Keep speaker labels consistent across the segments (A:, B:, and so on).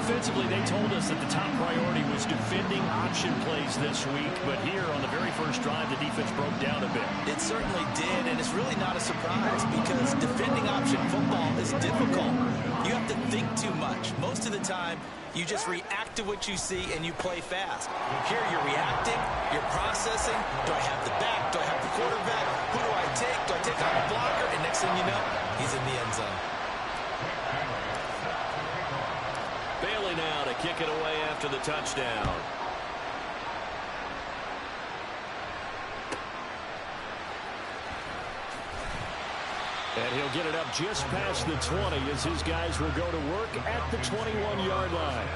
A: Defensively, they told us that the top priority was defending option plays this week, but here on the very first drive, the defense broke down a bit.
B: It certainly did, and it's really not a surprise because defending option football is difficult. You have to think too much. Most of the time, you just react to what you see and you play fast. Here you're reacting, you're processing. Do I have the back? Do I have the quarterback? Who do I take? Do I take on a blocker? And next thing you know, he's in the end zone.
A: Bailey now to kick it away after the touchdown. And he'll get it up just past the 20 as his guys will go to work at the 21-yard line.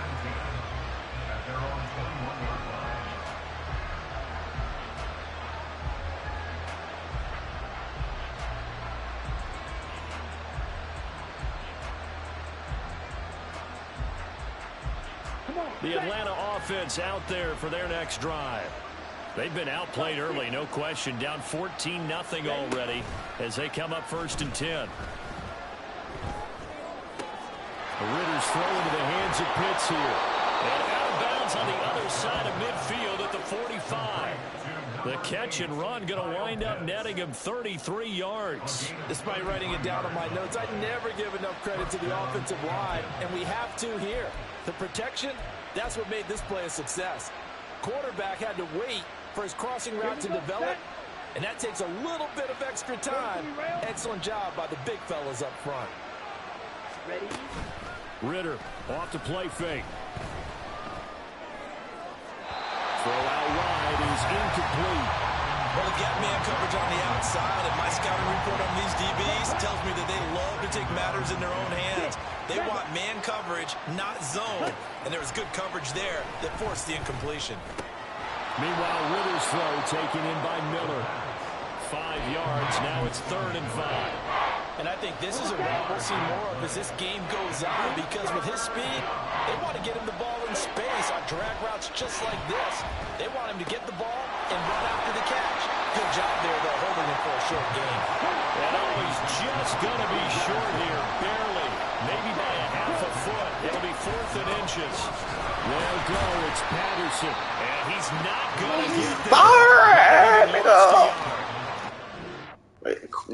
A: The Atlanta offense out there for their next drive. They've been outplayed early, no question. Down 14-0 already as they come up 1st and 10. Ritter's throw into the hands of Pitts here. And out of bounds on the other side of midfield at the 45. The catch and run going to wind up netting him 33 yards.
B: Despite writing it down on my notes, I never give enough credit to the offensive line, and we have to here. The protection, that's what made this play a success. Quarterback had to wait for his crossing route to develop, and that takes a little bit of extra time. Excellent job by the big fellas up front.
C: Ready?
A: Ritter off to play fake. Throw out wide is incomplete.
B: Well, they've got man coverage on the outside, and my scouting report on these DBs tells me that they love to take matters in their own hands. They want man coverage, not zone, and there was good coverage there that forced the incompletion.
A: Meanwhile, Ritter's throw taken in by Miller. 5 yards, now it's 3rd and 5.
B: And I think this is a route we'll see more of as this game goes on, because with his speed, they want to get him the ball in space on drag routes just like this. They want him to get the ball and run after the catch. Good job there, though, holding him for a short gain.
A: And he's just going to be short here, barely. Maybe by a half a foot. It'll be 4th and inches. Well go, it's Patterson. And he's not going to get there.
D: Alright, nigga.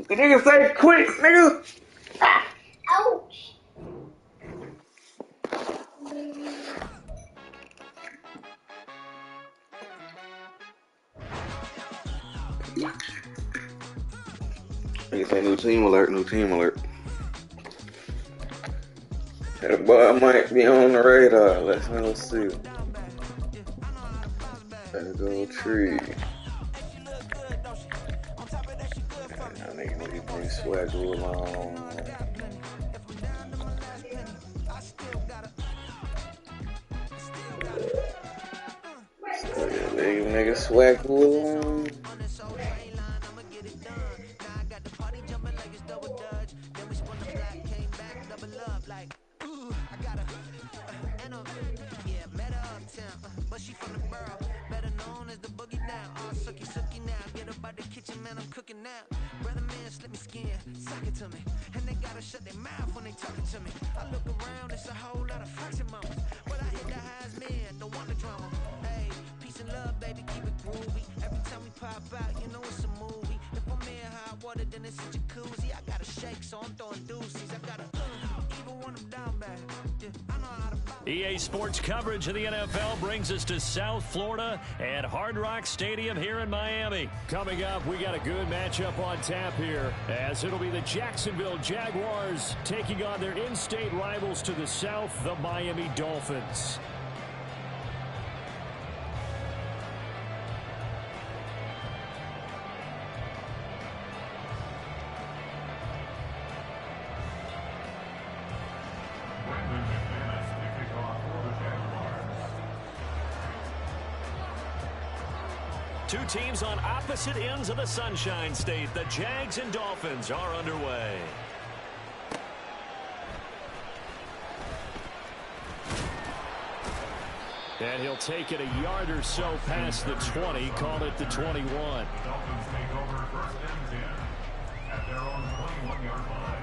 D: Nigga say quick, nigga.
C: Ouch.
D: Nigga say new team alert, new team alert. That boy might be on the radar. Let's see. Let's go tree. I think we bring Swagger along. Leave nigga Swagger along.
A: EA Sports coverage of the NFL brings us to South Florida at Hard Rock Stadium here in Miami. Coming up, we got a good matchup on tap here, as it'll be the Jacksonville Jaguars taking on their in-state rivals to the south, the Miami Dolphins. Two teams on opposite ends of the Sunshine State. The Jags and Dolphins are underway. And he'll take it a yard or so past the 20, call it the 21.
E: Dolphins take over 1st and 10 at their own 21-yard line.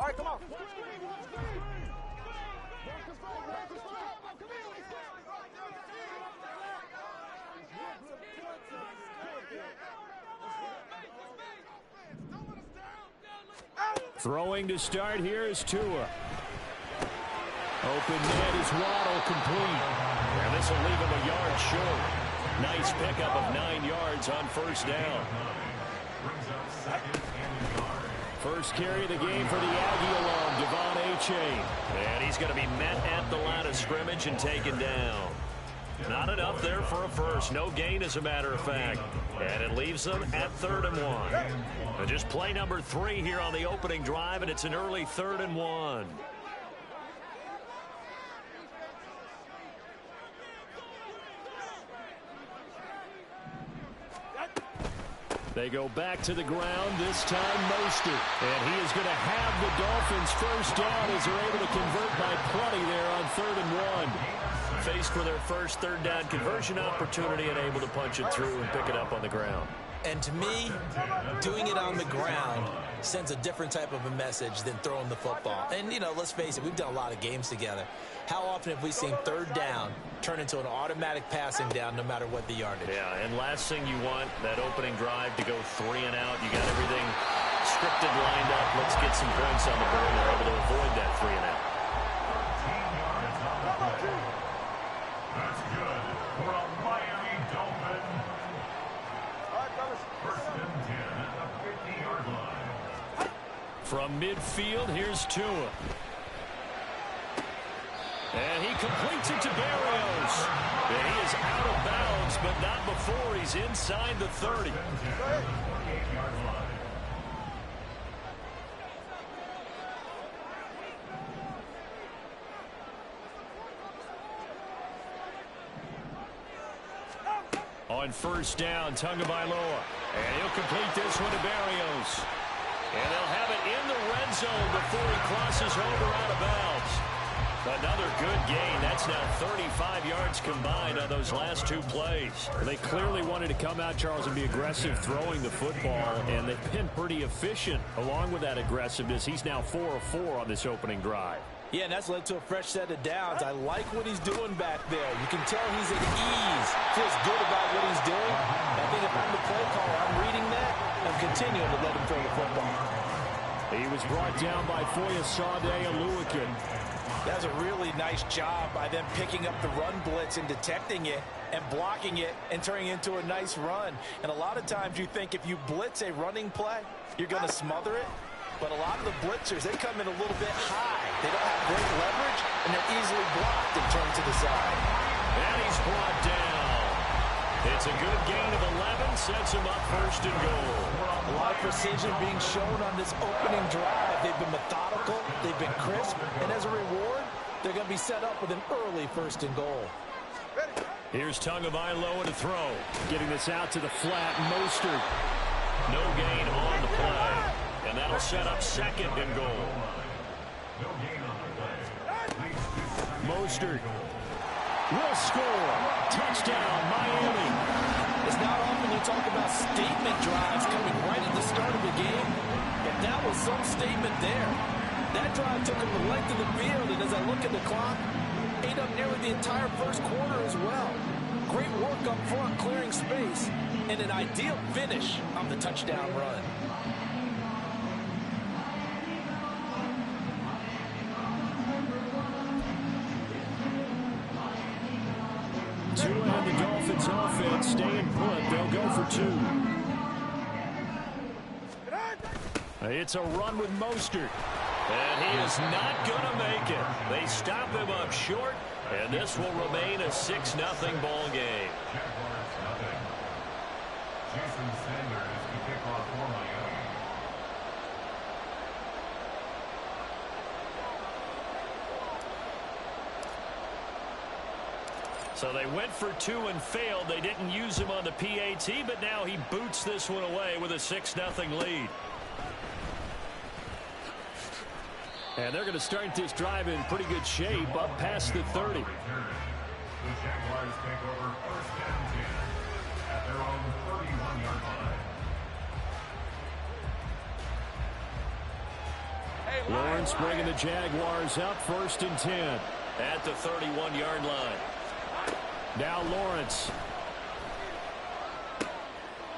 F: right, come on.
A: Throwing to start here is Tua. Open net is Waddle complete. And this will leave him a yard short. Nice pickup of 9 yards on first down. First carry of the game for the Aggie alum, Devon Achane. And he's going to be met at the line of scrimmage and taken down. Not enough there for a first. No gain, as a matter of fact. And it leaves them at 3rd and 1. And just play number 3 here on the opening drive, and it's an early 3rd and 1. They go back to the ground, this time Mostert. And he is going to have the Dolphins first down as they're able to convert by plenty there on 3rd and 1. Faced for their first 3rd down conversion opportunity and able to punch it through and pick it up on the ground.
B: And to me, doing it on the ground sends a different type of a message than throwing the football. And, you know, let's face it, we've done a lot of games together. How often have we seen 3rd down turn into an automatic passing down no matter what the yardage?
A: Yeah, and last thing you want, that opening drive to go 3 and out. You got everything scripted, lined up. Let's get some points on the board. They're able to avoid that 3 and out.
E: That's good for a Miami Dolphin. First and 10 at the 50-yard line.
A: From midfield, here's Tua. And he completes it to Berrios. And he is out of bounds, but not before he's inside the 30. On first down, Tagovailoa. And he'll complete this one to Berrios. And they'll have it in the red zone before he crosses over out of bounds. Another good gain. That's now 35 yards combined on those last 2 plays. They clearly wanted to come out, Charles, and be aggressive throwing the football, and they've been pretty efficient along with that aggressiveness. He's now 4 of 4 on this opening drive.
B: Yeah, and that's led to a fresh set of downs. I like what he's doing back there. You can tell he's at ease. Feels good about what he's doing. I think if I'm the play caller, I'm reading that and continuing to let him throw the football.
A: He was brought down by Foyesade Oluwakin.
B: That's a really nice job by them picking up the run blitz and detecting it and blocking it and turning it into a nice run. And a lot of times you think if you blitz a running play, you're going to smother it. But a lot of the blitzers, they come in a little bit high. They don't have great leverage, and they're easily blocked and turned to the side.
A: And he's brought down. It's a good gain of 11, sets him up first and goal.
B: A lot of precision being shown on this opening drive. They've been methodical, they've been crisp, and as a reward, they're going to be set up with an early first and goal.
A: Here's Tagovailoa to throw. Getting this out to the flat, Mostert. No gain on the play. And that'll set up 2nd and goal. Mostert will score. Touchdown, Miami.
B: It's not often you talk about statement drives coming right at the start of the game, but that was some statement there. That drive took him the length of the field, and as I look at the clock, ate up nearly the entire first quarter as well. Great work up front, clearing space, and an ideal finish on the touchdown run.
A: Tua and the Dolphins offense staying put. They'll go for 2. It's a run with Mostert. And he is not going to make it. They stop him up short, and this will remain a 6-0 ball game.
E: Jason Sanders to kick off for Miami.
A: So they went for 2 and failed. They didn't use him on the PAT, but now he boots this one away with a 6-0 lead. And they're going to start this drive in pretty good shape up past the 30.
E: The Jaguars take over first and 10 at their own 31-yard line.
F: Hey,
A: Lawrence bringing the Jaguars up 1st and 10 at the 31-yard line. Now Lawrence.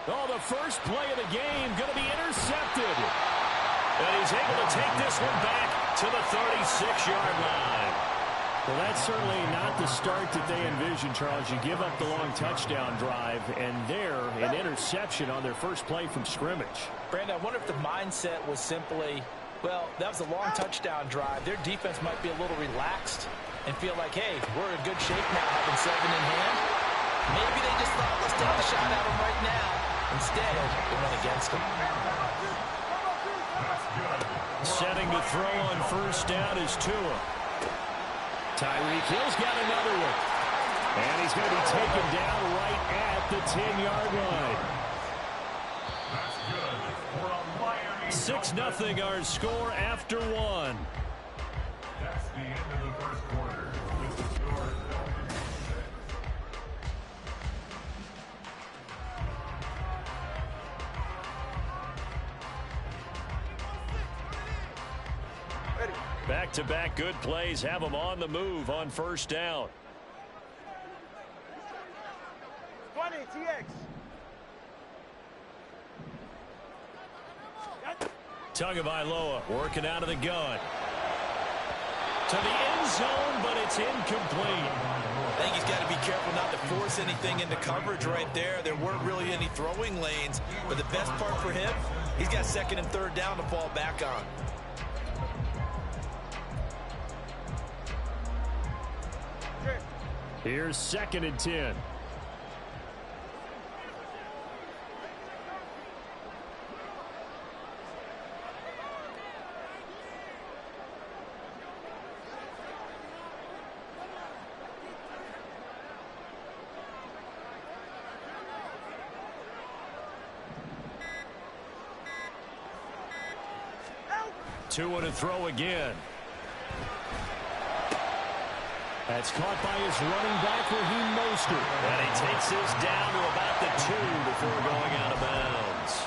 A: Oh, the first play of the game going to be intercepted. And he's able to take this one back to the 36-yard line. Well, that's certainly not the start that they envisioned, Charles. You give up the long touchdown drive, and there, an interception on their first play from scrimmage.
B: Brandon, I wonder if the mindset was simply, well, that was a long touchdown drive. Their defense might be a little relaxed and feel like, hey, we're in good shape now, having 7 in hand. Maybe they just thought, let's take a shot at them right now. Instead, it went against them.
A: Setting to throw on first down is Tua. Tyreek Hill's got another one. And he's going to be taken down right at the 10-yard line. 6-0 our score after 1.
E: That's the end of the first quarter. With the score
A: 7-6. Back-to-back good plays have them on the move on first down.
F: 20, TX.
A: Tagovailoa working out of the gun. To the end zone, but it's incomplete.
B: I think he's got to be careful not to force anything into coverage right there. There weren't really any throwing lanes, but the best part for him, he's got 2nd and 3rd down to fall back on.
A: Here's 2nd and 10. Tua to throw again. That's caught by his running back, Raheem Mostert. And he takes this down to about the 2 before going out of bounds.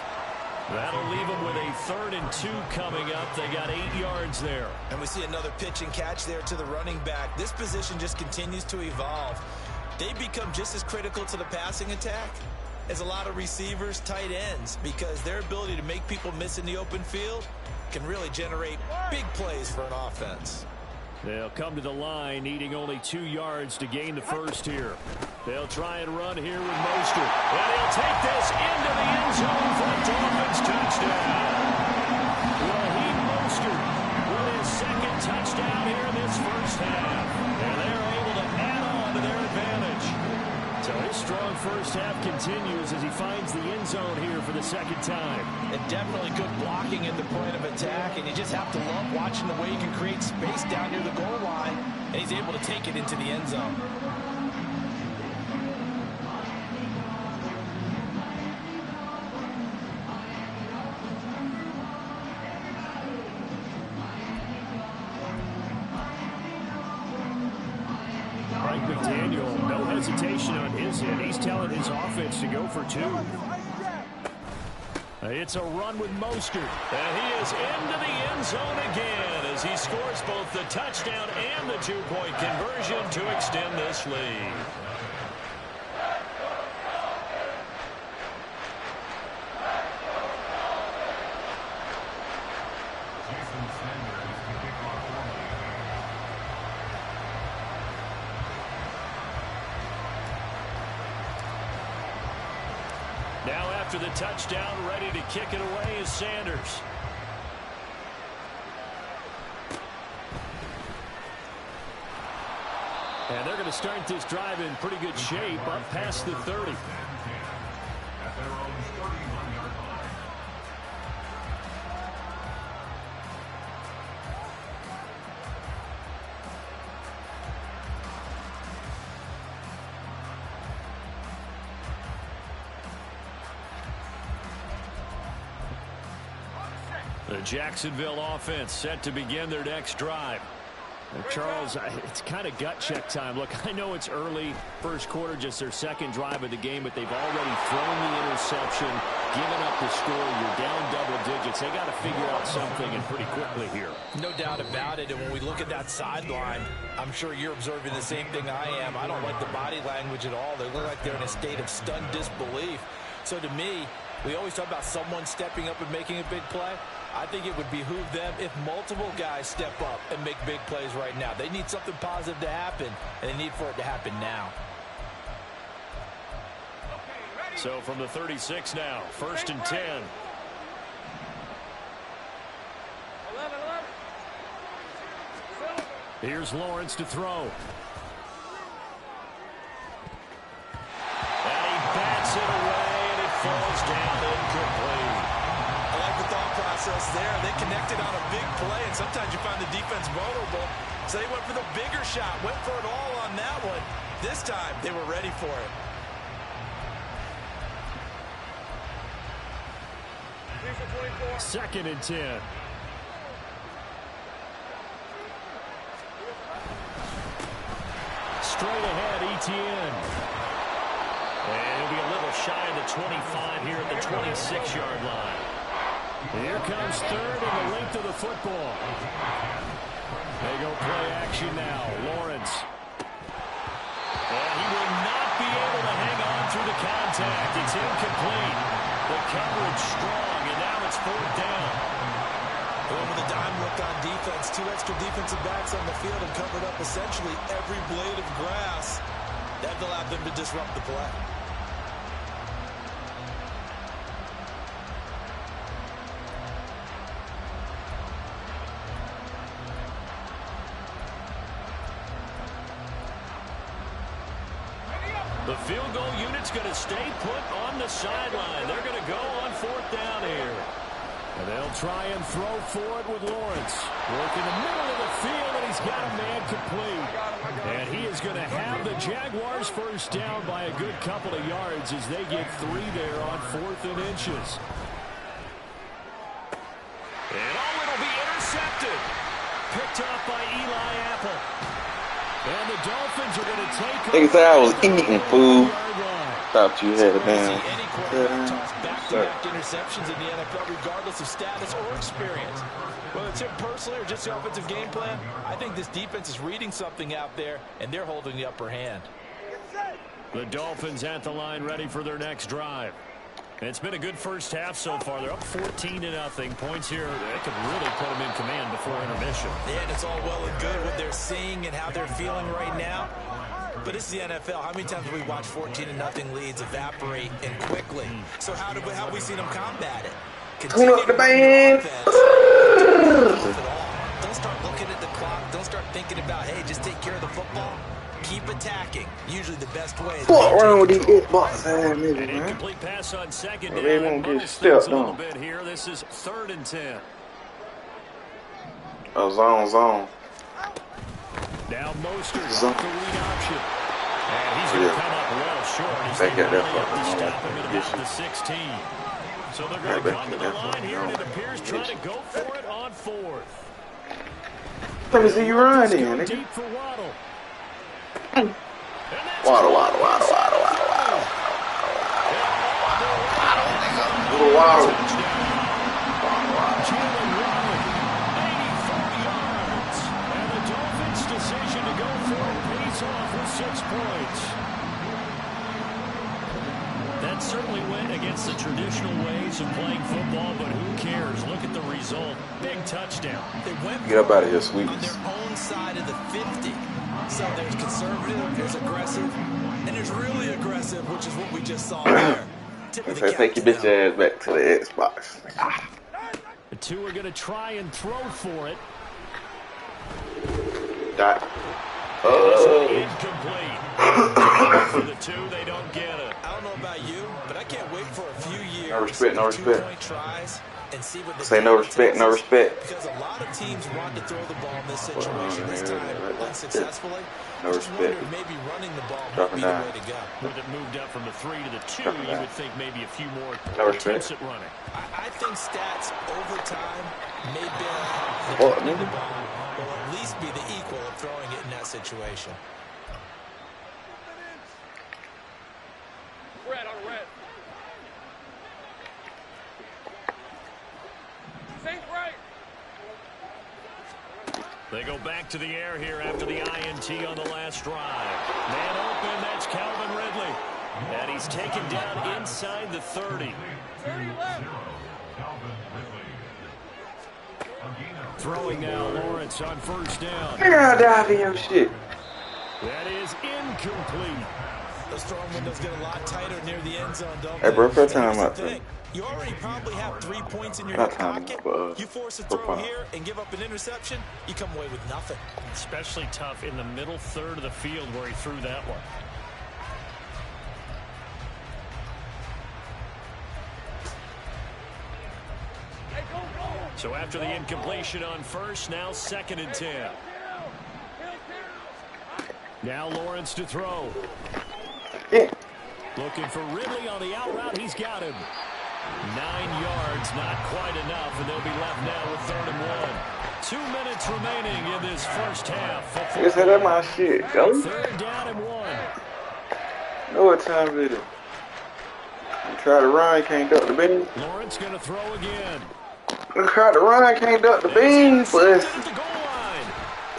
A: That'll leave him with a 3rd and 2 coming up. They got 8 yards there.
B: And we see another pitch and catch there to the running back. This position just continues to evolve. They become just as critical to the passing attack as a lot of receivers, tight ends, because their ability to make people miss in the open field can really generate big plays for an offense.
A: They'll come to the line, needing only 2 yards to gain the first here. They'll try and run here with Mostert. And he'll take this into the end zone for a Dolphins touchdown. Raheem Mostert with his 2nd touchdown here in this first half. And they're able to add on to their advantage. So his strong first half continues as he finds the end zone here for the 2nd time.
B: And definitely good blocking at the point of attack, and you just have to love watching the way he can create space down near the goal line, and he's able to take it into the end zone.
A: Mike McDaniel, no hesitation on his end. He's telling his offense to go for 2. It's a run with Mostert. And he is into the end zone again as he scores both the touchdown and the 2-point conversion to extend this lead.
E: Jason Sanders, the kickoff for
A: Now after the touchdown, ready to kick it away is Sanders. And they're going to start this drive in pretty good shape up past the 30.
E: at their own 31-yard line.
A: The Jacksonville offense set to begin their next drive. Charles, it's kind of gut check time. Look, I know it's early, first quarter, just their second drive of the game, but they've already thrown the interception, given up the score. You're down double digits. They got to figure out something, and pretty quickly here.
B: No doubt about it. And when we look at that sideline, I'm sure you're observing the same thing I am. I don't like the body language at all. They look like they're in a state of stunned disbelief. So to me, we always talk about someone stepping up and making a big play. I think it would behoove them if multiple guys step up and make big plays right now. They need something positive to happen, and they need for it to happen now.
A: So from the 36 now, 1st and 10.
F: 11.
A: Here's Lawrence to throw. And he bats it away, and it falls down incomplete.
B: I like the thought process there. They connected on a big play, and sometimes you find the defense vulnerable. So they went for the bigger shot, went for it all on that one. This time, they were ready for it.
A: 2nd and 10. Straight ahead, Etienne. And he'll be a little shy of the 25 here at the 26-yard line. Here comes 3rd and the length of the football. They go play action now. Lawrence. And he will not be able to hang on through the contact. It's incomplete. The coverage strong, and now it's 4th down.
B: Going with a dime look on defense. 2 extra defensive backs on the field and covered up essentially every blade of grass. That allowed them to disrupt the play.
A: The field goal unit's going to stay put on the sideline. They're going to go on 4th down here. And they'll try and throw for it with Lawrence. Work in the middle of the field, and he's got a man complete. And he is going to have the Jaguars first down by a good couple of yards as they get 3 there on 4th and inches. And it'll be intercepted. Picked up by Eli Apple. And the Dolphins are going to take
D: Nigga said I was eating food. Thought you had a damn.
B: Back-to-back interceptions in the NFL, regardless of status or experience. Whether it's him personally or just the offensive game plan, I think this defense is reading something out there, and they're holding the upper hand.
A: The Dolphins at the line, ready for their next drive. It's been a good first half so far. They're up 14-0. Points here that could really put them in command before intermission.
B: Yeah, and it's all well and good what they're seeing and how they're feeling right now. But it's the NFL. How many times have we watched 14-0 leads evaporate and quickly? So how have we seen them combat it?
D: Tune up the band.
B: Don't start looking at the clock. Don't start thinking about, hey, just take care of the football. Keep attacking. Usually the best way.
D: What wrong with these Xbox ass niggas,
A: An
D: man?
A: incomplete pass on 2nd down.
D: They won't get stepped
A: a little
D: on.
A: bit here. This is 3rd and 10.
D: Oh, zone.
A: Now Mostert
D: Zone.
A: off the read option. And he's going to come up well short. He's
D: Back at that
A: able to
D: fucking
A: stop him at about
D: position.
A: the 16. So they're going to come to the line here, and it appears trying to go for it on 4th.
D: Let me see you run
A: Let's
D: then,
A: go
D: nigga.
A: deep for Waddle.
D: Waddle. Little waddle.
A: Jalen Waddle, 84 yards. And the Dolphins' decision to go for it pays off with 6 points. That certainly went against the traditional ways of playing football, but who cares? Look at the result. Big touchdown.
B: They went
D: Get up out of here,
B: on
D: sweetness.
B: their own side of the 50. So there's conservative, there's aggressive, and there's really aggressive, which is what we just saw there. Tip of the
D: Say,
B: cap
D: take
B: to
D: your bitch
B: them.
D: ass back to the Xbox.
A: The 2 are going to try and throw for it.
D: Dot.
A: Incomplete. For the 2, they don't get it.
B: I don't know about you, but I can't wait for a few years.
D: No respect.
B: 2-point tries and see what the
D: Say no
B: data
D: respect,
B: tells
D: no
B: us.
D: respect.
B: Because a lot of teams want to throw the ball in this situation. This time, unsuccessfully.
D: No
B: I just
D: respect.
B: wondered maybe running the ball
D: Drop
B: might
D: it
B: be the
D: down.
B: way to go.
A: With it moved up from the 3 to the 2,
D: Drop it
A: you
D: down.
A: would think maybe a few more
D: No
A: attempts
D: respect.
A: at running.
B: I think stats over time may bail out the
D: Well,
B: running the
D: nigga.
B: ball, or at least be the equal of throwing it in that situation.
F: Red on red. Think right.
A: They go back to the air here after the INT on the last drive. Man open, that's Calvin Ridley. And he's taken down inside the 30.
F: 30 left.
A: Throwing now, Lawrence on first down.
D: Figure out dive in your shit.
A: That is incomplete.
B: Those throwing windows get a lot tighter near the end zone, don't
D: Hey,
B: they?
D: bro, cut
B: And
D: time
B: here's the
D: out,
B: thing. You already probably have 3 points in your
D: Cut
B: hip
D: time
B: pocket.
D: out,
B: You force a
D: football.
B: throw here and give up an interception, you come away with nothing.
A: Especially tough in the middle third of the field where he threw that one.
F: Hey, go, go.
A: So after the incompletion on first, now 2nd and 10. Now Lawrence to throw.
D: Yeah.
A: Looking for Ridley on the out route. He's got him. 9 yards, not quite enough, and they'll be left now with 3rd and 1. 2 minutes remaining in this first half.
D: You said that my shit, go.
A: 3rd down and 1.
D: Know what time it is. You try to run, can't duck the beam.
A: Lawrence going to throw again.
D: You try to run, can't duck the beam.
A: At
D: But
A: the goal line.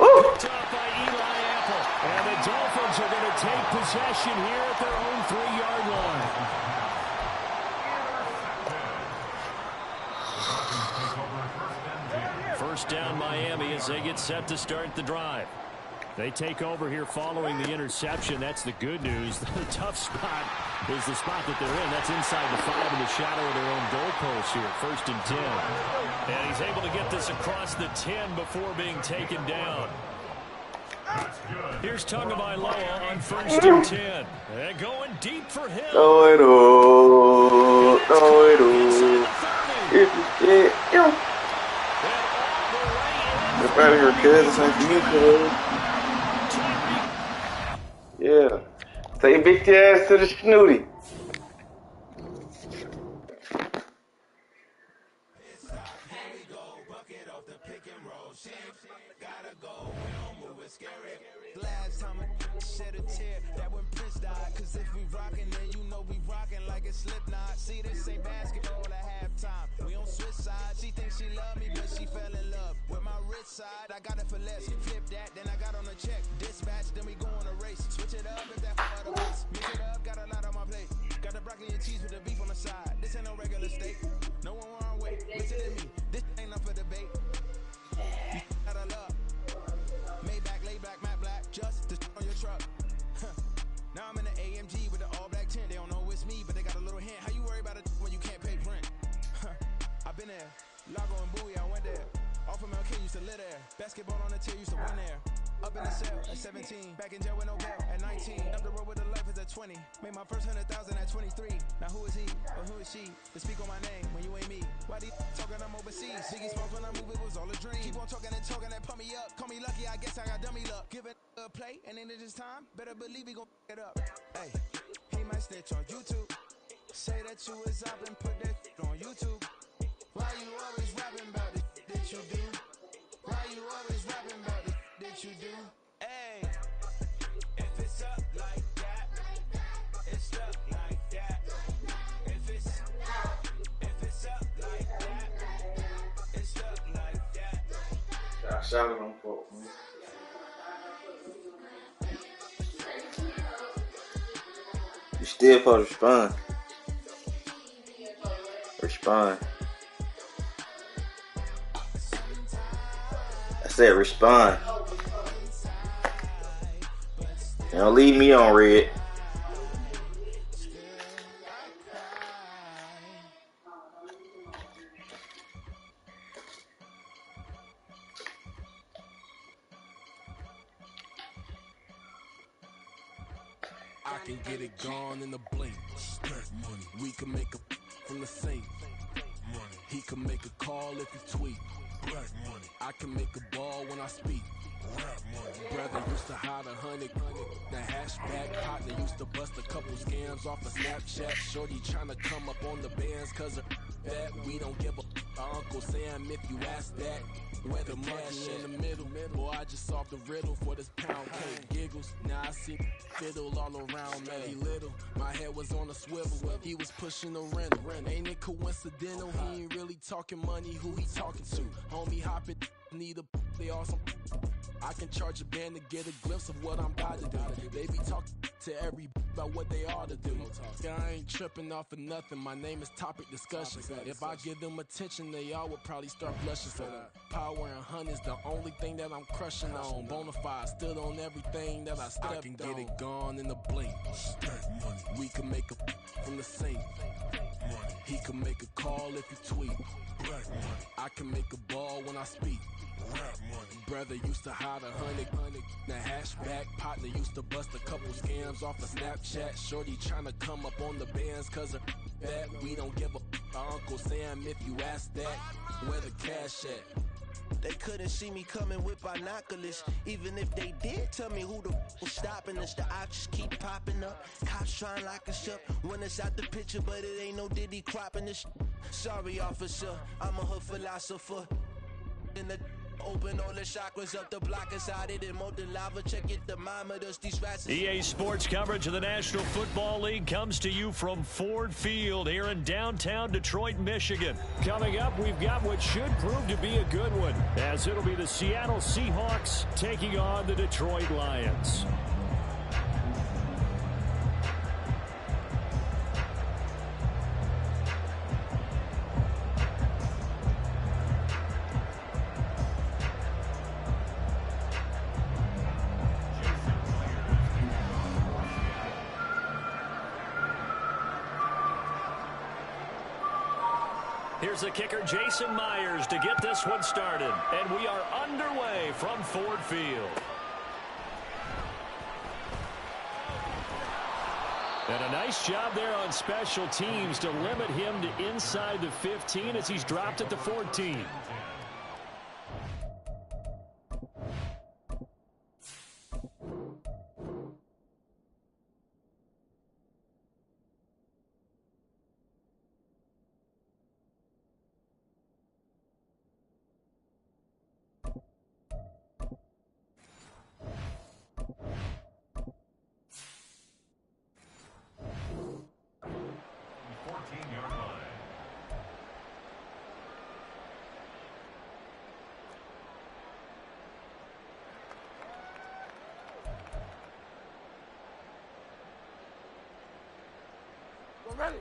D: ooh.
A: Picked up by Eli Apple. And the Dolphins are going to take possession here at their own 3-yard line. First down Miami as they get set to start the drive. They take over here following the interception. That's the good news. The tough spot is the spot that they're in. That's inside the 5 in the shadow of their own goalpost here. 1st and 10. And he's able to get this across the 10 before being taken down. Here's Tagovailoa on 1st and 10. And going deep for him.
D: Throw it all. Throw it
A: Inside
D: all.
A: the 30.
D: If you get, you know.
A: And all the way in.
D: If out of here, cuz. It's like you, cuz. Yeah. Say bitch ass to the snooty.
G: Last time a shed a tear, that when Prince died. Cause if we rockin', then you know we rockin' like it's Slipknot. See, this ain't basketball at halftime. We on switch sides. She thinks she love me, but she fell in love with my rich side. I got it for less. Flip that, then I got on a check. Dispatch, then we go on a race. Switch it up if that for the base. Mix it up, got a lot on my plate. Got the broccoli and cheese with the beef on the side. This ain't no regular steak. No one wrong way. Listen to me. This ain't up for debate. You got a love. Maybach, lay back, matte black, just to on your truck. Now I'm in the AMG with the all black tint. They don't know it's me, but they got a little hint. How you worry about it when you can't pay rent? I've been there. Lago and Bowie, I went there. Off of MLK, used to live there. Basketball on the tier, used to win there. Up in the cell at 17. Back in jail with no bail at 19. Up the road with the life is at 20. Made my first 100,000 at 23. Now who is he or who is she to speak on my name when you ain't me? Why they talking I'm overseas? Biggie Smalls when I move it was all a dream. Keep on talking and pump me up. Call me lucky, I guess I got dummy luck. Give it a play and then it is time. Better believe we gon' it up. Hey, he might snitch on YouTube. Say that you was up and put that on YouTube. Why you always rapping about the that you do? Why you always rapping about the that you do? Hey, if it's up like that, it's up like that. If it's up like that, it's up like that.
D: Shout out on folk. You still supposed to respond. Respond. I said respond. Don't leave me on red.
G: I can get it gone in a blink. Money. We can make a from the same. money. He can make a call if he tweet. Black money. I can make a ball when I speak. Rap money. Brother used to hide 100. The hatchback partner used to bust a couple scams off of Snapchat. Shorty tryna come up on the bands cause of that. We don't give a Uncle Sam if you ask that. Where the money in the middle. Boy, I just solved the riddle for this pound cake. Giggles. Now I see fiddle all around me. Little. My head was on a swivel. He was pushing a rental. Ain't it coincidental? He ain't really talking money. Who he talking to? Homie hopping. Need a. They awesome. I can charge a band to get a glimpse of what I'm about to do. They be talking to every about what they ought to do. I ain't tripping off of nothing. My name is Topic Discussion. If I give them attention, they all would probably start blushing. So power and hunt is the only thing that I'm crushing on. Bonafide stood on everything that I stepped on. I can get it gone in a blink. We can make a from the sink. He can make a call if he tweet. I can make a ball when I speak. Brother used to hide 100. The hatchback partner used to bust a couple scams off of Snapchat. Shorty tryna come up on the bands cause of that. We don't give a Uncle Sam if you ask that. Where the cash at? They couldn't see me coming with binoculars. Even if they did tell me who the was stopping us, the options keep popping up. Cops trying to lock us up when it's out the picture, but it ain't no Diddy cropping this. Sorry, officer, I'm a hood philosopher. In the open all the chakras up the block inside it and molten lava. Check it, thermometers, these rats.
A: EA Sports coverage of the National Football League comes to you from Ford Field here in downtown Detroit, Michigan. Coming up, we've got what should prove to be a good one, as it'll be the Seattle Seahawks taking on the Detroit Lions. Here's the kicker, Jason Myers, to get this one started. And we are underway from Ford Field. And a nice job there on special teams to limit him to inside the 15 as he's dropped at the 14.
F: Ready.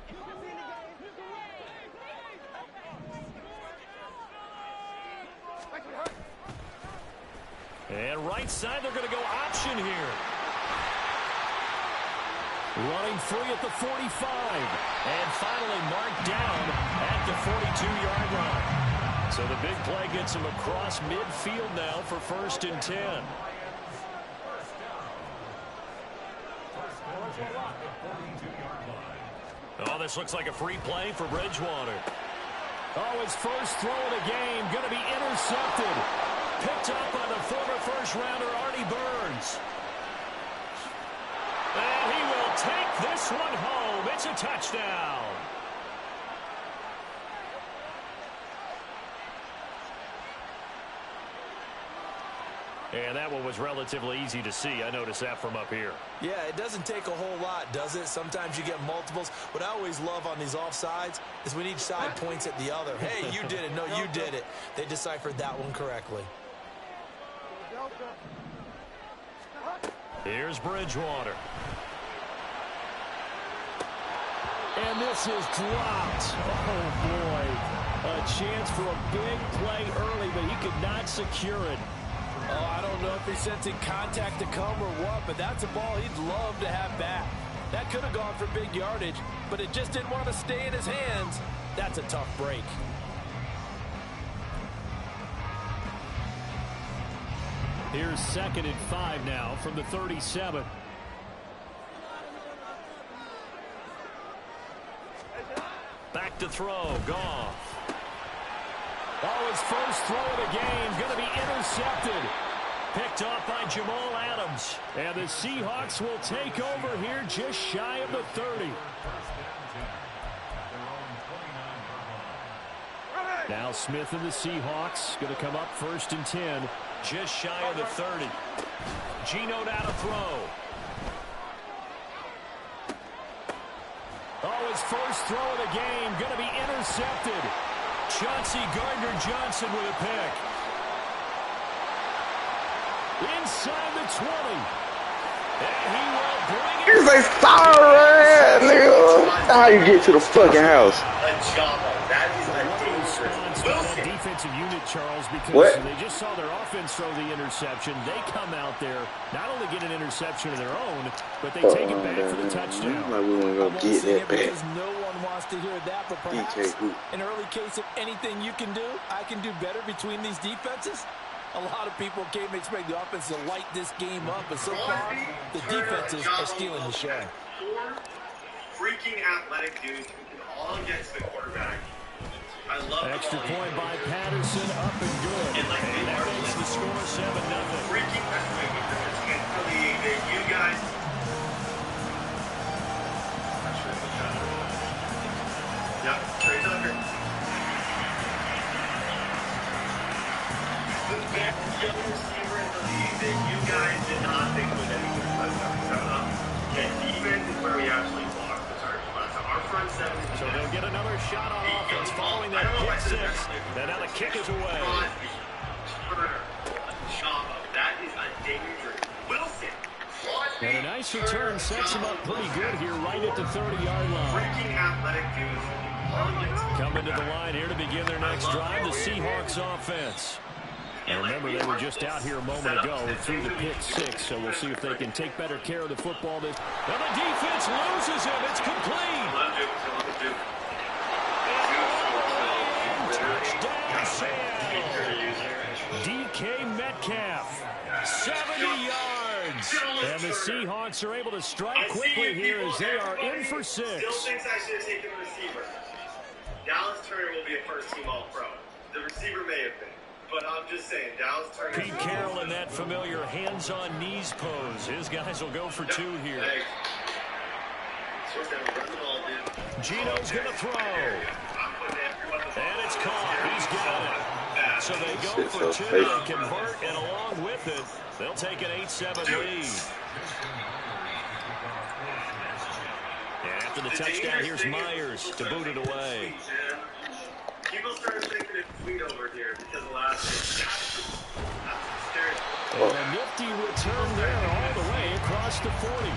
A: And right side, they're going to go option here. Running free at the 45. And finally marked down at the 42-yard line. So the big play gets him across midfield now for 1st and 10. Oh, this looks like a free play for Bridgewater. Oh, his first throw of the game going to be intercepted. Picked up by the former first-rounder, Artie Burns. And he will take this one home. It's a touchdown. And that one was relatively easy to see. I noticed that from up here.
B: Yeah, it doesn't take a whole lot, does it? Sometimes you get multiples. What I always love on these offsides is when each side points at the other. Hey, you did it. No, you did it. They deciphered that one correctly.
A: Here's Bridgewater. And this is dropped. Oh, boy. A chance for a big play early, but he could not secure it.
H: Oh, I don't know if he's sensing contact to come or what, but that's a ball he'd love to have back. That could have gone for big yardage, but it just didn't want to stay in his hands. That's a tough break.
A: Here's 2nd and 5 now from the 37. Back to throw, Goff. Oh, his first throw of the game going to be intercepted. Picked off by Jamal Adams. And the Seahawks will take over here just shy of the 30. Now Smith and the Seahawks going to come up 1st and 10. Just shy of the 30. Geno now to throw. Oh, his first throw of the game going to be intercepted. Chauncey Gardner-Johnson with a pick. Inside the 20. And he will bring it.
D: You say sorry, nigga. That's how you get to the fucking house.
A: Defensive unit, Charles, because they just saw their offense throw the interception. They come out there, not only get an interception of their own, but they take it back for the touchdown.
D: Like we want to go get that back.
H: Because no one wants to hear that, but perhaps an early case of anything you can do, I can do better between these defenses. A lot of people came to expect the offense to light this game up, but so far, the defenses are stealing the show.
E: 4 freaking athletic dudes who can all against the quarterback. I love
A: extra point by Patterson, up and good. And that makes the score 7-0.
E: Freaking athletic defense against you guys. Yeah, Trey Tucker. The best young receiver in the league that you guys did not think was anything but coming up. And defense is where we actually blocked the target. So our front 7 is
A: so they'll get another shot on offense following that pick 6. And now the kick is away.
E: That is a danger. Wilson.
A: And a nice return sets him up pretty good here right at the 30-yard line.
E: Freaking athletic dudes.
A: Coming to the line here to begin their next drive, the Seahawks offense. And remember, they were just out here a moment ago through the pick 6, so we'll see if they can take better care of the football. And the defense loses him. It's complete. Touchdown, Seattle. DK Metcalf, 70 yards. And the Seahawks are able to strike quickly here as they are in for 6.
E: Still thinks I should have taken the receiver. Dallas Turner will be a first-team All-Pro. The receiver may have been. But I'm just saying, Dallas Turner.
A: Pete Carroll in that familiar hands-on knees pose. His guys will go for 2 here. Geno's going to throw. And it's caught. He's got it. So they go for 2 and convert, and along with it, they'll take an 8-7 lead. And after the touchdown, here's Myers to boot it away.
E: People started thinking it's sweet over here because of last year.
A: And a nifty return there all the way across the 40.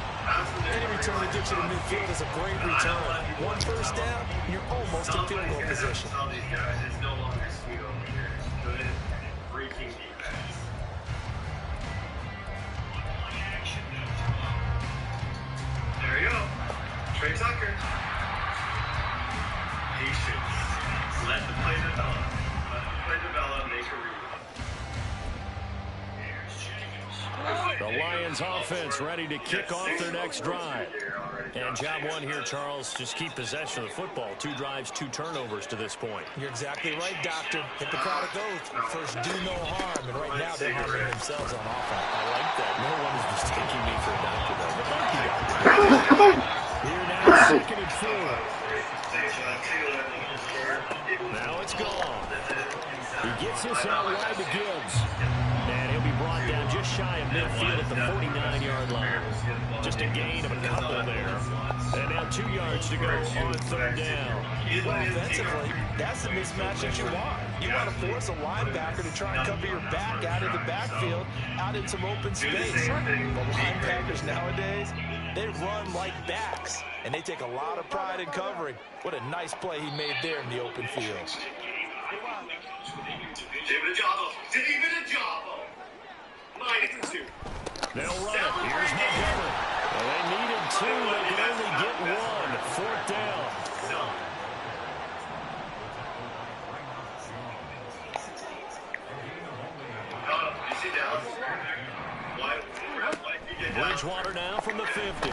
H: Any return that gets you to midfield is a great return. 1 first down, you're almost in field goal position.
E: Tell these guys it's no longer sweet over here. Good freaking defense. There you go. Trey Tucker. Patience. Let the play develop. Let the play develop. Make a read.
A: The Lions offense ready to kick off their next drive. And job 1 here, Charles, just keep possession of the football. 2 drives, 2 turnovers to this point.
H: You're exactly right, Doctor. Hippocratic oath. First, do no harm. And right now, they're harming themselves on offense.
A: I like that. No one is mistaking me for a doctor, though. But thank you, Doctor. Here now, 2nd and 4. Now it's gone. He gets this out wide to Gibbs. And he'll be brought down just shy of midfield at the 49-yard line. Just a gain of a couple there. And now 2 yards to go on 3rd down.
H: Well, offensively, that's the mismatch that you want. You want to force a linebacker to try and cover your back out of the backfield, out in some open space. The linebackers nowadays, they run like backs, and they take a lot of pride in covering. What a nice play he made there in the open field.
E: David Ajabo. David Ajabo. -2.
A: They'll run it. Here's Montgomery. Well, they needed 2. They can only get 1. 4th down.
E: You see Dallas?
A: Bridgewater now from the 50.
E: I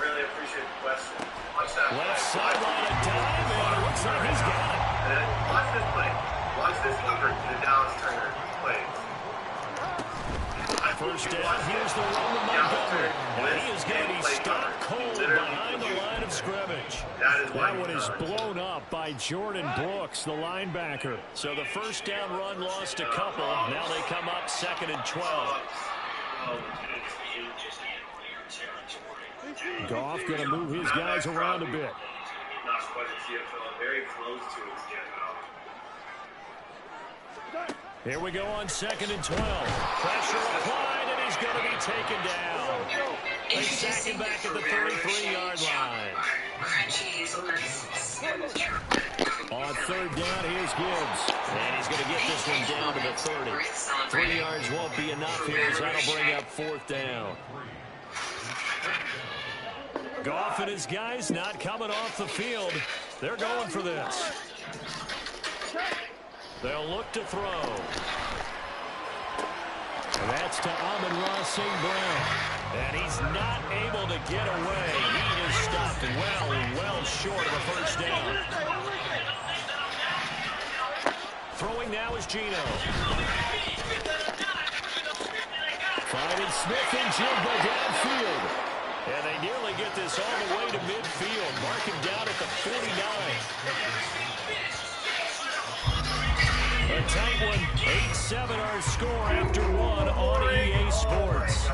E: really appreciate the question. Watch that.
A: Left sideline a dive, and it looks like he's got it.
E: Watch this play. Watch this number the Dallas Turner plays.
A: First down, here's the run to Montgomery. And he is going to be stopped cold behind the line of scrimmage. That one is blown up by Jordan Brooks, the linebacker. So the first down run lost a couple. Now they come up 2nd and 12. Goff going to move his guys around a bit.
E: Not quite a CFL, very close to his NFL.
A: Here we go on 2nd and 12. Pressure applied, and he's going to be taken down. They sack him back at the 33-yard line. On 3rd down, here's Gibbs. And he's going to get this one down to the 30. 3 yards won't be enough here, as that'll bring up 4th down. Goff and his guys not coming off the field. They're going for this. They'll look to throw. And that's to Amon-Ra St. Brown. And he's not able to get away. He is stopped well short of a first down. Throwing now is Geno. Finding Smith and Jigba downfield. And they nearly get this all the way to midfield. Mark him down at the 49. A tight one, 8-7 our score after one on EA Sports.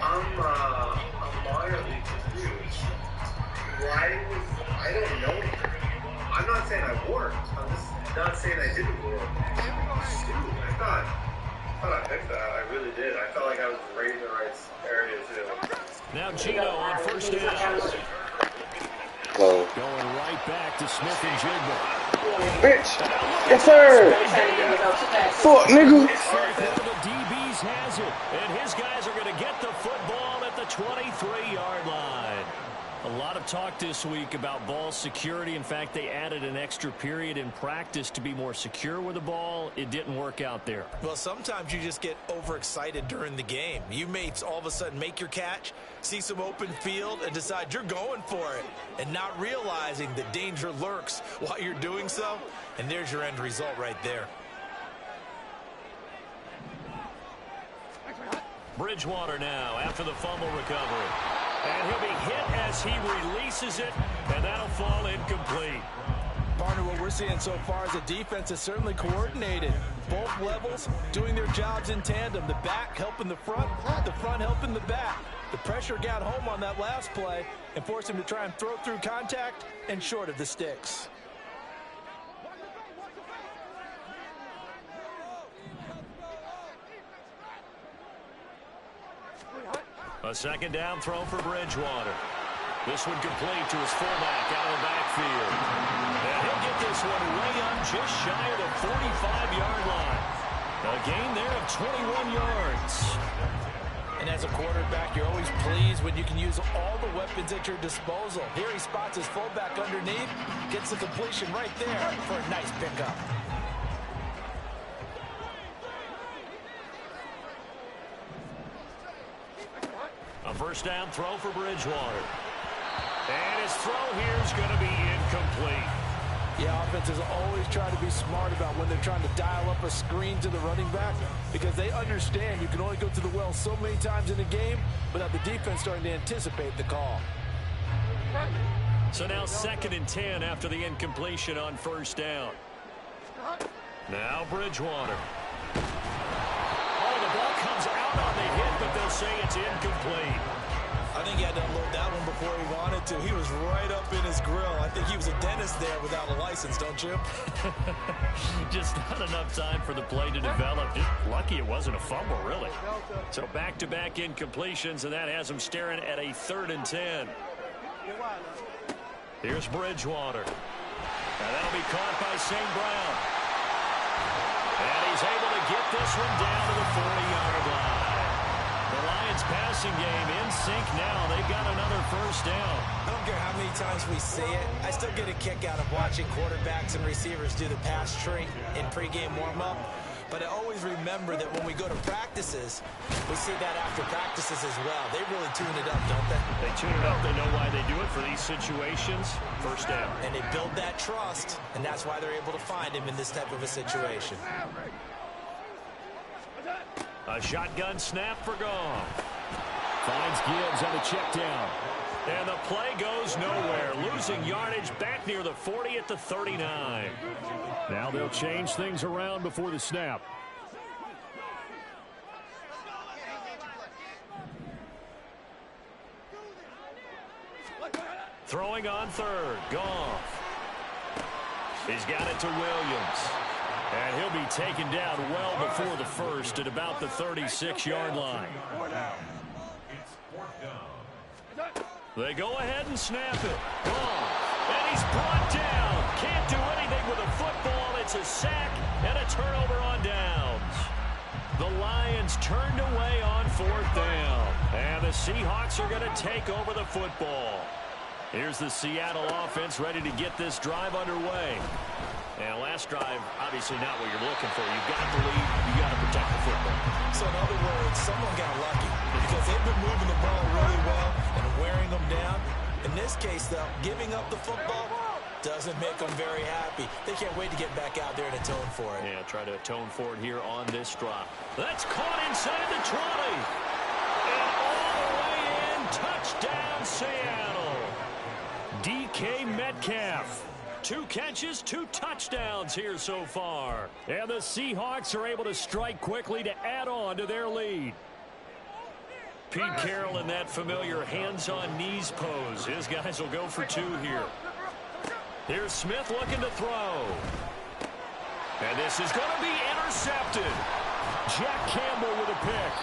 E: I'm mildly confused. I don't know. I'm not saying I worked. I'm just not saying I didn't work. Dude, I thought I picked that. I really did. I felt like I was right in the right area too.
A: Now Geno on first down.
D: Close.
A: Going right back to Smith and Jigba.
D: Bitch. Yes, sir. Fuck, nigga.
A: One of the DBs has it, and his guys are going to get the football at the 23-yard line. A lot of talk this week about ball security. In fact, they added an extra period in practice to be more secure with the ball. It didn't work out there.
B: Well, sometimes you just get overexcited during the game. You may all of a sudden make your catch, see some open field, and decide you're going for it, and not realizing the danger lurks while you're doing so. And there's your end result right there.
A: Bridgewater now after the fumble recovery. And he'll be hit as he releases it, and that'll fall incomplete.
H: Partner, what we're seeing so far is a defense is certainly coordinated. Both levels doing their jobs in tandem. The back helping the front helping the back. The pressure got home on that last play and forced him to try and throw through contact and short of the sticks.
A: A second down throw for Bridgewater. This one complete to his fullback out of the backfield. And he'll get this one way up just shy of the 45-yard line. A gain there of 21 yards.
H: And as a quarterback, you're always pleased when you can use all the weapons at your disposal. Here he spots his fullback underneath, gets the completion right there for a nice pickup.
A: A first down throw for Bridgewater. And his throw here is going to be incomplete.
H: Yeah, offenses always try to be smart about when they're trying to dial up a screen to the running back because they understand you can only go to the well so many times in a game without the defense starting to anticipate the call.
A: So now 2nd and 10 after the incompletion on first down. Now Bridgewater. Oh, the ball comes out on the hit, but they'll say it's incomplete.
B: I think he had to unload that one before he wanted to. He was right up in his grill. I think he was a dentist there without a license, don't you?
A: Just not enough time for the play to develop. Just lucky it wasn't a fumble, really. So back-to-back incompletions, and that has him staring at a 3rd and 10. Here's Bridgewater. And that'll be caught by St. Brown. And he's able to get this one down to the 40-yard line. The Lions passing game in sync now. They've got another first down.
B: I don't care how many times we say it. I still get a kick out of watching quarterbacks and receivers do the pass tree in pregame warm-up. But it always reminds remember that when we go to practices, we see that after practices as well. They really tune it up, don't they?
A: They tune it up. They know why they do it for these situations. First down.
B: And they build that trust, and that's why they're able to find him in this type of a situation.
A: A shotgun snap for Goff. Finds Gibbs on the check down. And the play goes nowhere. Losing yardage back near the 40 at the 39. Now they'll change things around before the snap. Throwing on third. Goff. He's got it to Williams. And he'll be taken down well before the first at about the 36-yard line. They go ahead and snap it. Goff. And he's brought down. Can't do anything with a football. It's a sack and a turnover on downs. The Lions turned away on fourth down. And the Seahawks are going to take over the football. Here's the Seattle offense ready to get this drive underway. And last drive, obviously not what you're looking for. You've got the lead. You've got to protect the football.
B: So in other words, someone got lucky because they've been moving the ball really well and wearing them down. In this case, though, giving up the football doesn't make them very happy. They can't wait to get back out there and atone for it.
A: Yeah, try to atone for it here on this drop. That's caught inside the 20. And all the way in, touchdown Seattle. DK Metcalf. 2 catches, 2 touchdowns here so far. And the Seahawks are able to strike quickly to add on to their lead. Pete Carroll in that familiar hands-on-knees pose. His guys will go for 2 here. Here's Smith looking to throw. And this is going to be intercepted. Jack Campbell with a pick.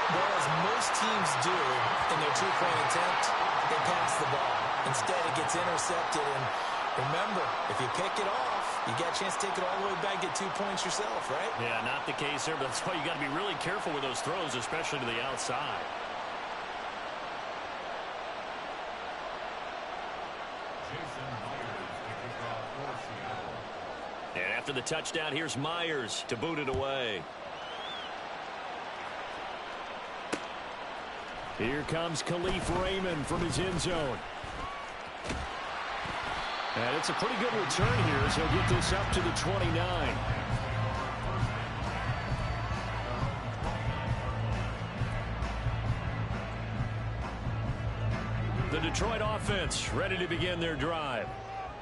B: Well, as most teams do in their 2-point attempt, they pass the ball. Instead, it gets intercepted. And remember, if you pick it off, you got a chance to take it all the way back, get 2 points yourself, right?
A: Yeah, not the case there, but that's why you got to be really careful with those throws, especially to the outside. And after the touchdown, here's Myers to boot it away. Here comes Khalif Raymond from his end zone. And it's a pretty good return here as he'll get this up to the 29. The Detroit offense ready to begin their drive.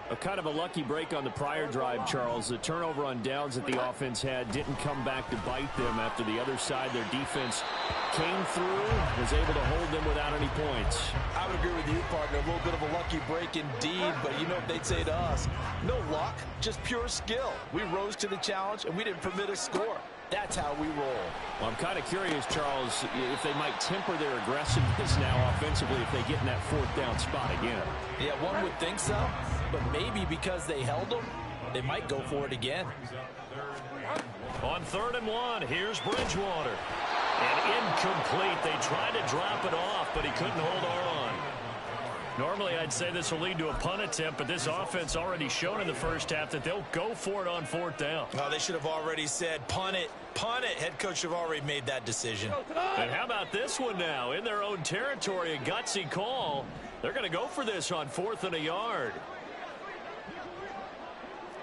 A: A kind of a lucky break on the prior drive, Charles. The turnover on downs that the offense had didn't come back to bite them after the other side. Their defense came through, was able to hold them without any points.
B: I would agree with you, partner. A little bit of a lucky break indeed, but you know what they'd say to us? No luck, just pure skill. We rose to the challenge, and we didn't permit a score. That's how we roll.
A: Well, I'm kind of curious, Charles, if they might temper their aggressiveness now offensively if they get in that 4th down spot again.
B: Yeah, one would think so, but maybe because they held them, they might go for it again.
A: On 3rd and 1, here's Bridgewater. And incomplete. They tried to drop it off, but he couldn't hold on. Normally, I'd say this will lead to a punt attempt, but this offense already shown in the first half that they'll go for it on 4th down.
B: Oh, they should have already said, punt it, punt it. Head coach have already made that decision.
A: And how about this one now? In their own territory, a gutsy call. They're going to go for this on 4th and a yard.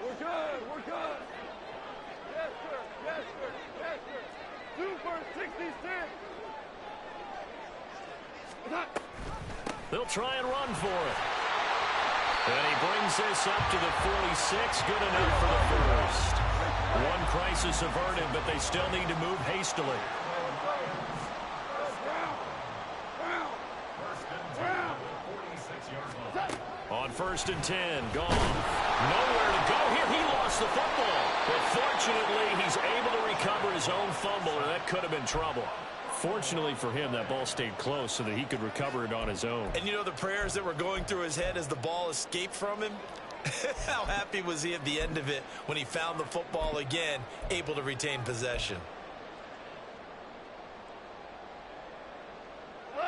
F: We're good. We're good. Yes, sir. Yes, sir. Yes, sir. 2 for 66.
A: They'll try and run for it. And he brings this up to the 46. Good enough for the first. One crisis averted, but they still need to move hastily. On 1st and 10, gone. Nowhere to go here. He lost the football. But fortunately, he's able to recover his own fumble, or that could have been trouble. Fortunately for him, that ball stayed close so that he could recover it on his own.
B: And you know the prayers that were going through his head as the ball escaped from him? How happy was he at the end of it when he found the football again, able to retain possession?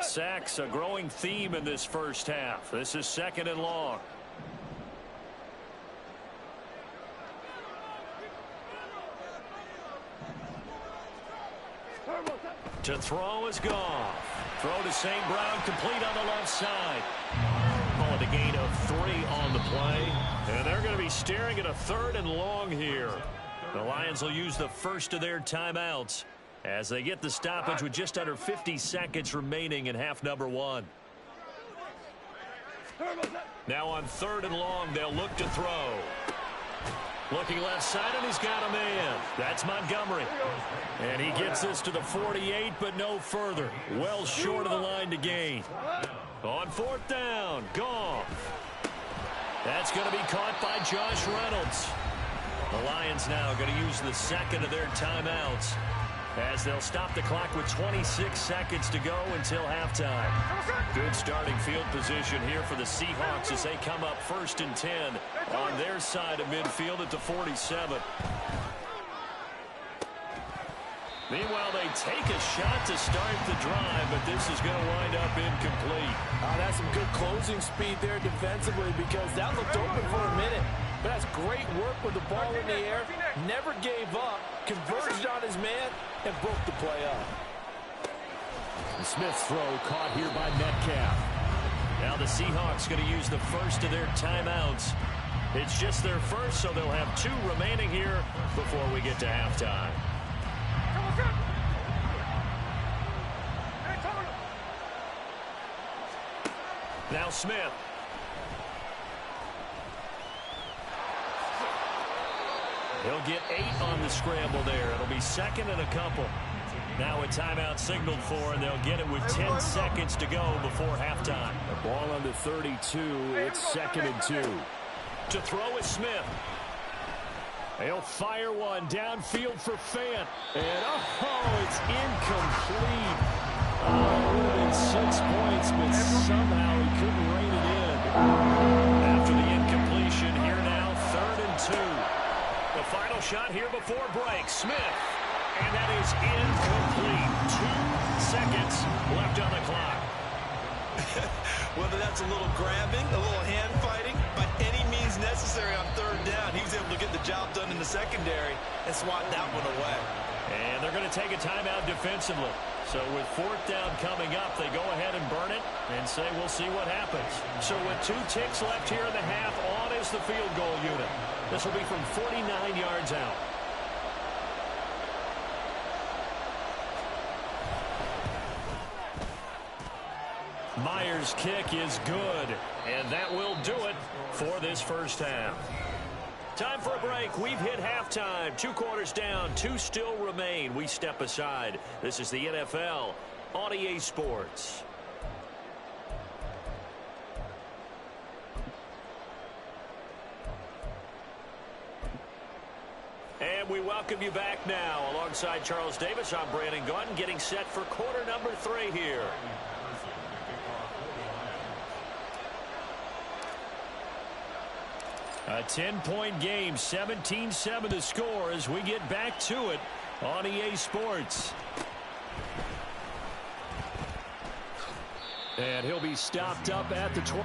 A: Sacks, a growing theme in this first half. This is 2nd and long. To throw is Goff. Throw to St. Brown, complete on the left side. Call it a gain of 3 on the play. And they're going to be staring at a 3rd and long here. The Lions will use the first of their timeouts as they get the stoppage with just under 50 seconds remaining in half number 1. Now on 3rd and long, they'll look to throw. Looking left side, and he's got a man. That's Montgomery. And he gets this to the 48, but no further. Well short of the line to gain. On 4th down, Goff. That's going to be caught by Josh Reynolds. The Lions now going to use the second of their timeouts as they'll stop the clock with 26 seconds to go until halftime. Good starting field position here for the Seahawks as they come up 1st and 10 on their side of midfield at the 47. Meanwhile, they take a shot to start the drive, but this is going to wind up incomplete.
H: That's some good closing speed there defensively because that looked open for a minute. But that's great work with the ball in the air. Never gave up, converged on his man, and broke the play up.
A: The Smith's throw caught here by Metcalf. Now the Seahawks going to use the first of their timeouts. It's just their first, so they'll have 2 remaining here before we get to halftime. Now Smith. He'll get 8 on the scramble there. It'll be 2nd and a couple. Now a timeout signaled for, and they'll get it with 10 seconds to go before halftime. The ball on the 32. It's 2nd and 2. To throw is Smith. He'll fire one downfield for Fant. And, it's incomplete. It would have been 6 points, but somehow he couldn't rein it in. After the incompletion, here now, 3rd and 2. The final shot here before break. Smith. And that is incomplete. 2 seconds left on the clock.
B: Whether that's a little grabbing, a little hand fighting, by any means necessary on 3rd down, he was able to get the job done in the secondary and swat that one away.
A: And they're going to take a timeout defensively. So with 4th down coming up, they go ahead and burn it and say we'll see what happens. So with 2 ticks left here in the half, on is the field goal unit. This will be from 49 yards out. Myers' kick is good, and that will do it for this first half. Time for a break. We've hit halftime. 2 quarters down, 2 still remain. We step aside. This is the NFL on EA Sports. And we welcome you back now. Alongside Charles Davis, I'm Brandon Gaudin, getting set for quarter number 3 here. A 10-point game, 17-7 the score as we get back to it on EA Sports. And he'll be stopped up at the 20.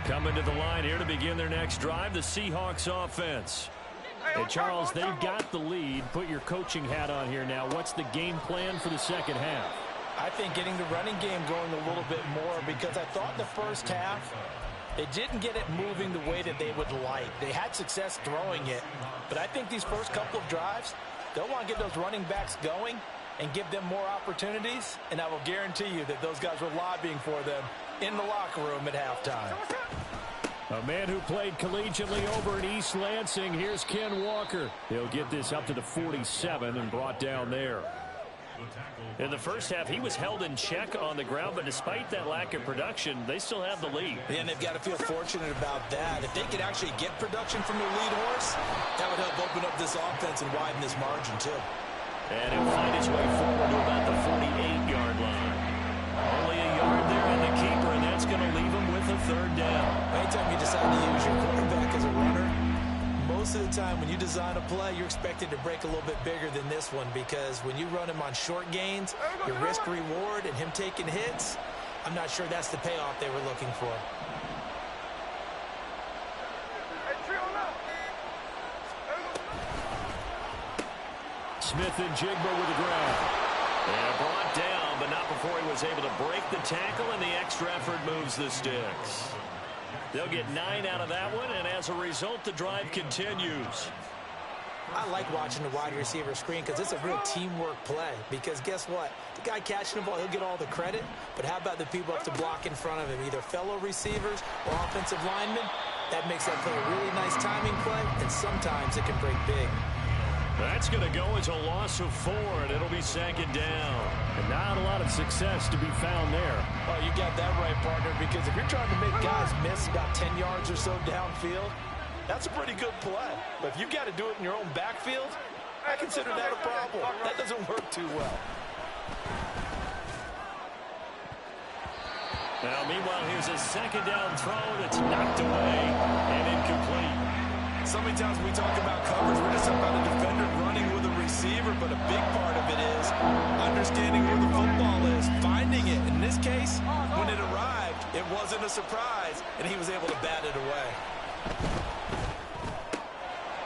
A: Coming to the line here to begin their next drive, the Seahawks offense. Hey, Charles, they've got the lead. Put your coaching hat on here now. What's the game plan for the second half?
H: I think getting the running game going a little bit more because I thought in the first half they didn't get it moving the way that they would like. They had success throwing it, but I think these first couple of drives, they'll want to get those running backs going and give them more opportunities, and I will guarantee you that those guys were lobbying for them in the locker room at halftime.
A: A man who played collegiately over in East Lansing. Here's Ken Walker. He'll get this up to the 47 and brought down there. In the first half, he was held in check on the ground, but despite that lack of production, they still have the lead.
B: And they've got to feel fortunate about that. If they could actually get production from their lead horse, that would help open up this offense and widen this margin, too.
A: And he'll find his way forward to about the 48-yard line. Only a yard there in the keeper, and that's going to leave him with a third down.
B: Anytime you decide to use your quarterback as a runner, most of the time when you design a play, you're expected to break a little bit bigger than this one, because when you run him on short gains, your risk-reward and him taking hits, I'm not sure that's the payoff they were looking for.
A: Smith and Jigba with the ground. And brought down, but not before he was able to break the tackle, and the extra effort moves the sticks. They'll get 9 out of that one, and as a result, the drive continues.
B: I like watching the wide receiver screen because it's a real teamwork play. Because guess what? The guy catching the ball, he'll get all the credit. But how about the people up to block in front of him, either fellow receivers or offensive linemen? That makes that play a really nice timing play, and sometimes it can break big.
A: That's going to go as a loss of 4, and it'll be second down. And not a lot of success to be found there.
H: Oh, you got that right, partner, because if you're trying to make guys miss about 10 yards or so downfield, that's a pretty good play. But if you've got to do it in your own backfield, I consider that a problem. That doesn't work too well.
A: Now, meanwhile, here's a second down throw that's knocked away and incomplete.
H: So many times when we talk about coverage, we're just talking about a defender running with a receiver, but a big part of it is understanding where the football is, finding it. In this case, when it arrived, it wasn't a surprise, and he was able to bat it away.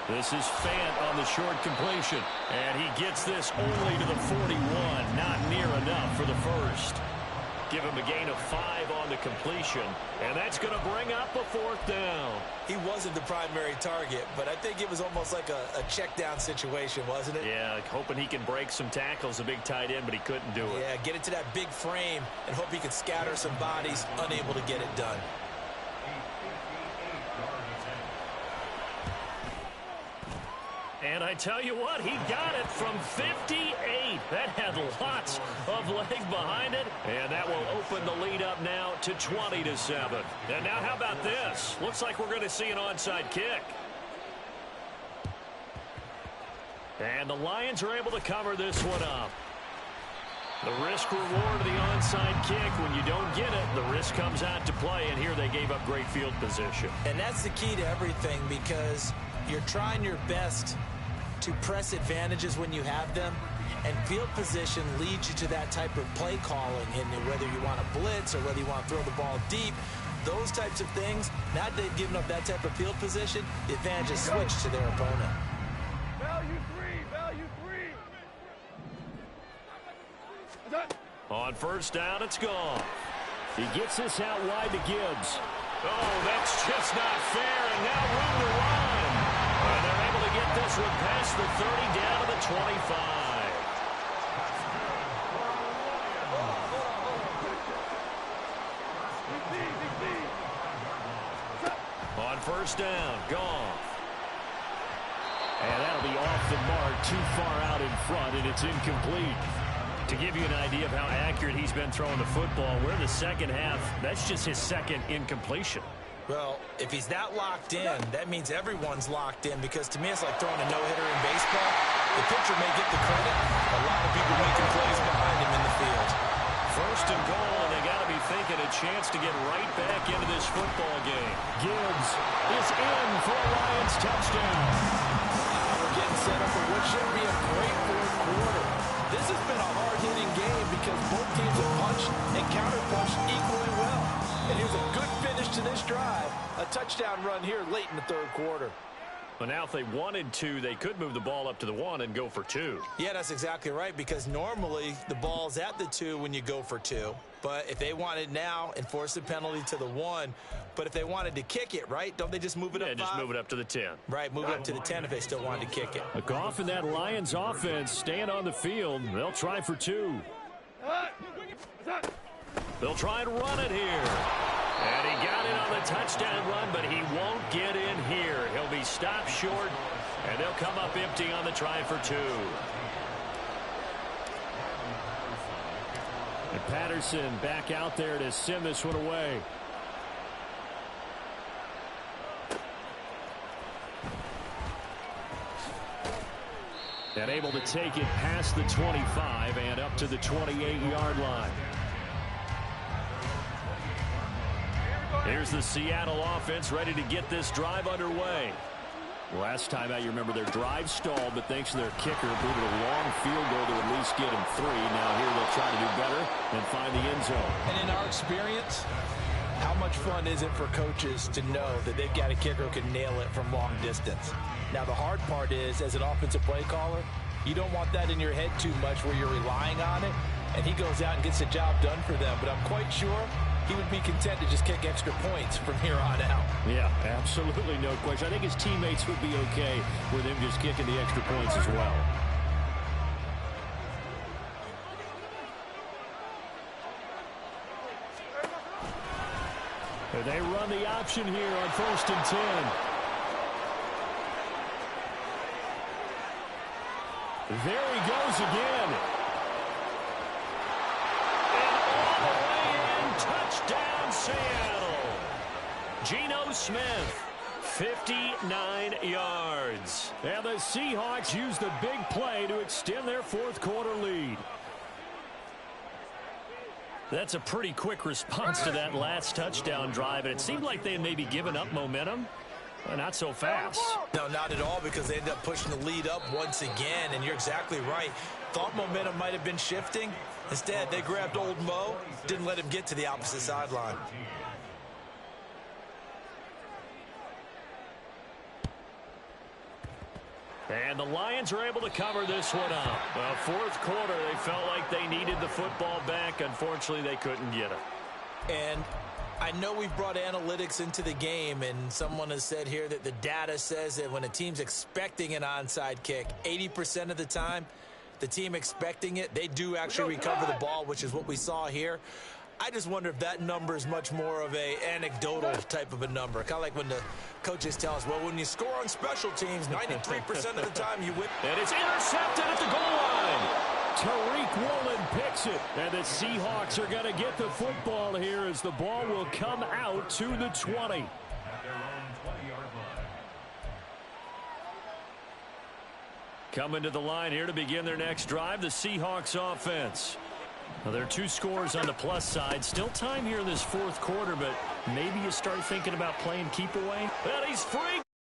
A: This is Fant on the short completion, and he gets this only to the 41, not near enough for the first. Give him a gain of 5 on the completion, and that's going to bring up a 4th down.
B: He wasn't the primary target, but I think it was almost like a check down situation, wasn't it?
A: Yeah, hoping he can break some tackles, a big tight end, but he couldn't do it.
B: Yeah, get into that big frame and hope he can scatter some bodies, unable to get it done.
A: And I tell you what, he got it from 58. That had lots of leg behind it. And that will open the lead up now to 20-7. And now how about this? Looks like we're going to see an onside kick. And the Lions are able to cover this one up. The risk reward of the onside kick, when you don't get it, the risk comes out to play, and here they gave up great field position.
B: And that's the key to everything, because you're trying your best to press advantages when you have them, and field position leads you to that type of play calling, and whether you want to blitz or whether you want to throw the ball deep, those types of things. Now that they've given up that type of field position, the advantage is switched to their opponent.
F: Value 3, value 3.
A: On first down, it's gone. He gets this out wide to Gibbs. Oh, that's just not fair, and now room to run. And they're able to get this one past the 30 down to the 25. On first down, Goff. And that'll be off the mark, too far out in front, and it's incomplete. To give you an idea of how accurate he's been throwing the football, we're in the second half. That's just his second incompletion.
B: Well, if he's that locked in, that means everyone's locked in, because to me it's like throwing a no-hitter in baseball. The pitcher may get the credit. A lot of people making plays behind him in the field.
A: First and goal, and they got to be thinking a chance to get right back into this football game. Gibbs is in for a Lions touchdown.
H: We're getting set up for what should be a great fourth quarter. This has been a hard-hitting game because both teams have punched and counter-punched equally well. And here's a good finish to this drive. A touchdown run here late in the third quarter.
A: Well, now if they wanted to, they could move the ball up to the 1 and go for 2.
B: Yeah, that's exactly right, because normally the ball's at the 2 when you go for 2. But if they wanted now, enforce the penalty to the 1. But if they wanted to kick it, right, don't they just move it up 5?
A: Yeah, just move it up to the 10.
B: Right, move it up to the 10 if they still wanted to kick it.
A: Goff and that Lions offense staying on the field. They'll try for 2. They'll try and run it here. And he got it on the touchdown run, but he won't get in here. He'll be stopped short, and they'll come up empty on the try for 2. And Patterson back out there to send this one away. And able to take it past the 25 and up to the 28-yard line. Here's the Seattle offense ready to get this drive underway. Last time out, you remember their drive stalled, but thanks to their kicker, booted a long field goal to at least get him 3. Now here they'll try to do better and find the end zone.
B: And in our experience, how much fun is it for coaches to know that they've got a kicker who can nail it from long distance? Now, the hard part is, as an offensive play caller, you don't want that in your head too much where you're relying on it, and he goes out and gets the job done for them. But I'm quite sure he would be content to just kick extra points from here on out.
A: Yeah, absolutely no question. I think his teammates would be okay with him just kicking the extra points as well. And they run the option here on 1st and 10. There he goes again. And all the way in, touchdown Seattle. Geno Smith, 59 yards. And the Seahawks use the big play to extend their 4th quarter lead. That's a pretty quick response to that last touchdown drive, and it seemed like they had maybe given up momentum. Well, not so fast.
B: No, not at all, because they ended up pushing the lead up once again, and you're exactly right. Thought momentum might have been shifting. Instead, they grabbed old Mo, didn't let him get to the opposite sideline.
A: And the Lions are able to cover this one up. Well, 4th quarter, they felt like they needed the football back. Unfortunately, they couldn't get it.
B: And I know we've brought analytics into the game, and someone has said here that the data says that when a team's expecting an onside kick, 80% of the time, the team expecting it, they do actually recover the ball, which is what we saw here. I just wonder if that number is much more of a anecdotal type of a number. Kind of like when the coaches tell us, well, when you score on special teams, 93% of the time you win.
A: And it's intercepted at the goal line. Tariq Woolen picks it. And the Seahawks are going to get the football here as the ball will come out to the 20. Coming to the line here to begin their next drive, the Seahawks offense. Well, there are 2 scores on the plus side. Still time here in this 4th quarter, but maybe you start thinking about playing keep away. And he's free